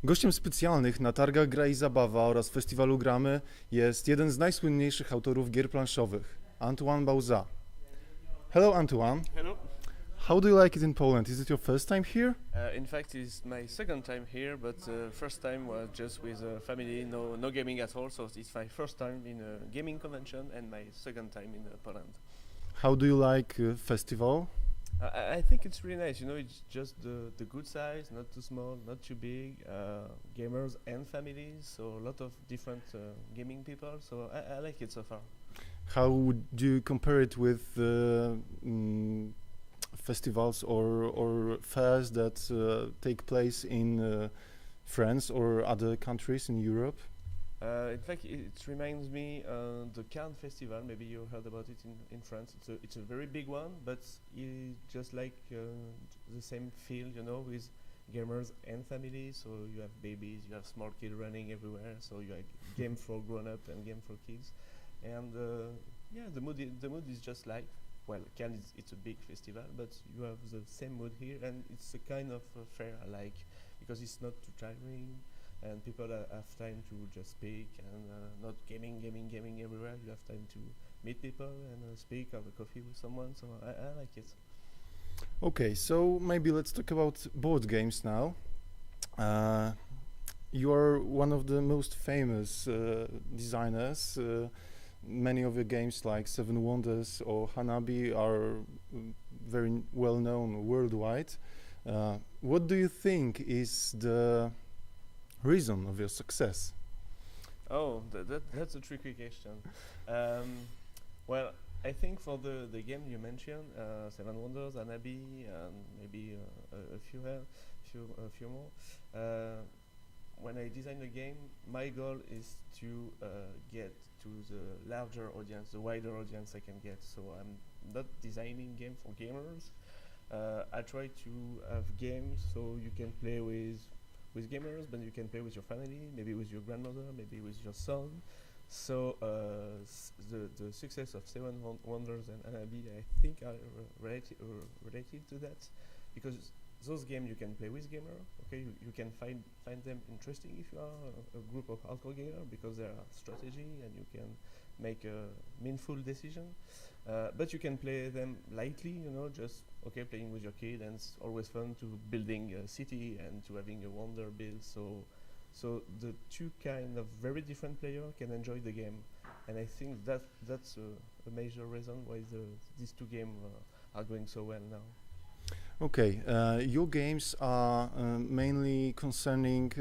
Gościem specjalnych na Targach Gra i Zabawa oraz Festiwalu Gramy jest jeden z najsłynniejszych autorów gier planszowych, Antoine Bauza. Hello Antoine. Hello. How do you like it in Poland? Is it your first time here? In fact, it's my second time here, but first time was just with family, no gaming at all. So it's my first time in a gaming convention and my second time in Poland. How do you like festival? I think it's really nice. You know, it's just the good size, not too small, not too big. Gamers and families, so a lot of different gaming people. So I like it so far. How would you compare it with festivals or fairs that take place in France or other countries in Europe? In fact, it reminds me the Cannes Festival. Maybe you heard about it in France. It's a very big one, but it's just like the same feel, you know, with gamers and families. So you have babies, you have small kids running everywhere. So you have game for grown-up and game for kids. And yeah, the mood is just like, well, Cannes it's a big festival, but you have the same mood here, and it's a kind of fair I like, because it's not too tiring, and people have time to just speak and not gaming everywhere. You have time to meet people and speak, have a coffee with someone. So I like it. Okay, so maybe let's talk about board games now. You are one of the most famous designers. Many of your games like Seven Wonders or Hanabi are very well known worldwide. What do you think is the reason of your success? Oh, that's a tricky question. Well, I think for the game you mentioned, Seven Wonders, Hanabi, and maybe a few more. When I design a game, my goal is to get to the larger audience, the wider audience I can get. So I'm not designing game for gamers. I try to have games so you can play with gamers, but you can play with your family, maybe with your grandmother, maybe with your son. So the success of Seven Wonders and Hanabi, I think, are related to that, because those games you can play with gamer. Okay, you can find them interesting if you are a group of hardcore gamer, because there are strategy and you can make a meaningful decision. But you can play them lightly, you know, just playing with your kid, and it's always fun to building a city and to having a wonder build. So the two kind of very different players can enjoy the game, and I think that's a major reason why these two games are going so well now. Okay, your games are mainly concerning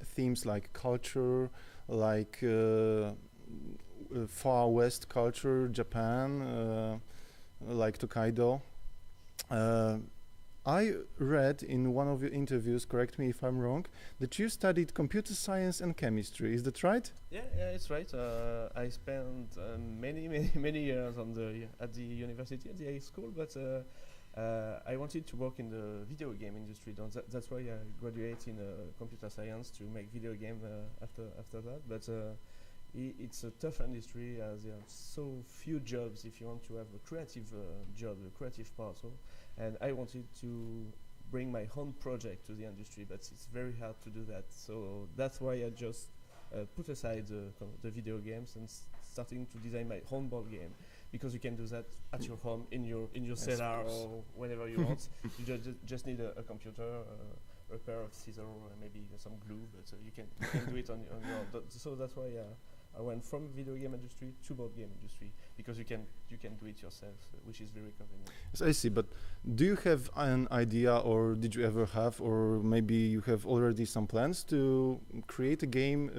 themes like culture, like Far West culture, Japan, like Tokaido. I read in one of your interviews, correct me if I'm wrong, that you studied computer science and chemistry. Is that right? Yeah, it's right. I spent many years at the university, at the high school, but I wanted to work in the video game industry. That's why I graduated in computer science to make video game after that. But it's a tough industry, as there are so few jobs if you want to have a creative job, a creative part. And I wanted to bring my own project to the industry, but it's very hard to do that. So that's why I just put aside the video games and starting to design my own board game. Because you can do that at your home, in your cellar, or whenever you want. You just need a computer, a pair of scissors, maybe some glue, but you can do it on your own. So that's why I went from video game industry to board game industry, because you can do it yourself, which is very convenient. Yes, I see, but do you have an idea, or did you ever have, or maybe you have already some plans to create a game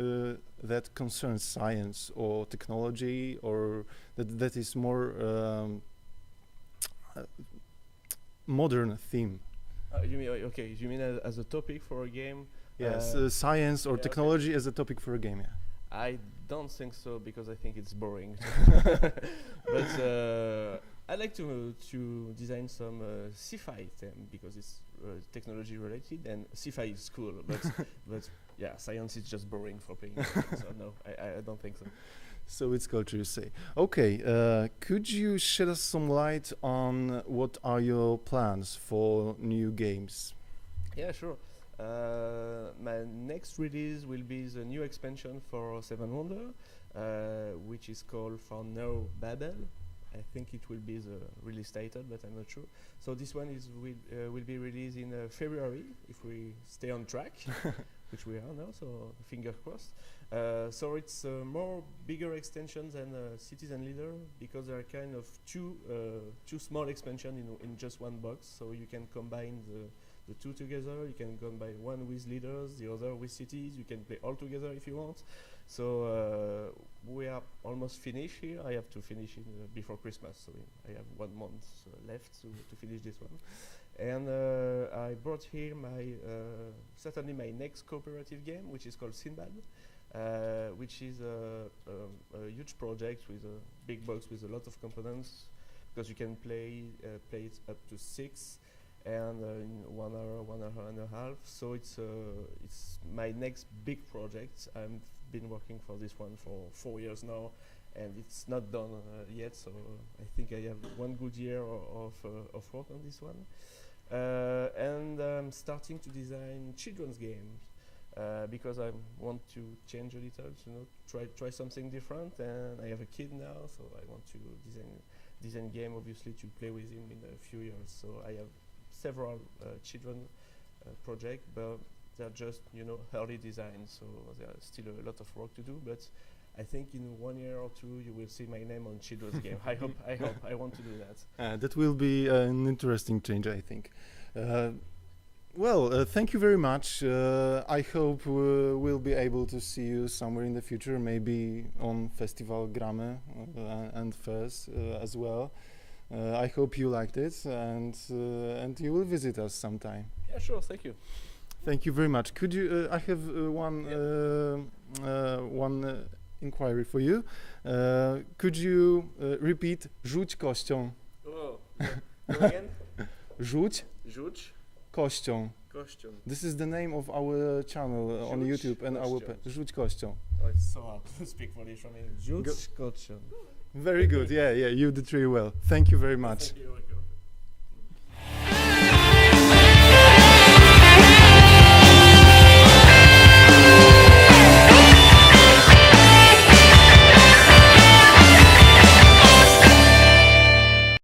that concerns science or technology, or that is more modern theme? You mean as a topic for a game? Yes, science or technology as a topic for a game, yeah. I don't think so, because I think it's boring. But I like to design some sci-fi theme, because it's technology related, and sci-fi is cool. But yeah, science is just boring for playing. So no, I don't think so. So it's culture, you say. Okay, could you shed us some light on what are your plans for new games? Yeah, sure. My next release will be the new expansion for Seven Wonders, which is called for now Babel. I think it will be the release title, but I'm not sure. So this one will be released in February if we stay on track, which we are now. So finger crossed. So it's more bigger extension than Cities and Leader because there are kind of two small expansion in just one box. So you can combine the two together. You can combine one with leaders, the other with cities. You can play all together if you want. So we are almost finished here. I have to finish it before Christmas, so I have 1 month left to finish this one. And I brought here certainly my next cooperative game, which is called Sinbad, which is a huge project with a big box with a lot of components, because you can play it up to 6. And in 1 hour, 1 hour and a half. So it's my next big project. I've been working for this one for 4 years now, and it's not done yet. So I think I have 1 good year of work on this one. And I'm starting to design children's games because I want to change a little, try something different. And I have a kid now, so I want to design game, obviously, to play with him in a few years. So I have several children projects, but they're just early design, so there's still a lot of work to do. But I think in 1 year or 2 you will see my name on children's game. I hope I want to do that. That will be an interesting change, I think. Thank you very much. I hope we'll be able to see you somewhere in the future, maybe on Festiwalu Gramy and Fest as well. I hope you liked it, and you will visit us sometime. Yeah, sure. Thank you. Thank you very much. Could you? I have one inquiry for you. Could you repeat Rzuć Kością? Oh, go again. Rzuć Kością. Kością. This is the name of our channel on YouTube and our Rzuć Kością. Oh, it's so hard to speak Polish for me. Rzuć Kością. Very good. Yeah, you did really well. Thank you very much. Thank you.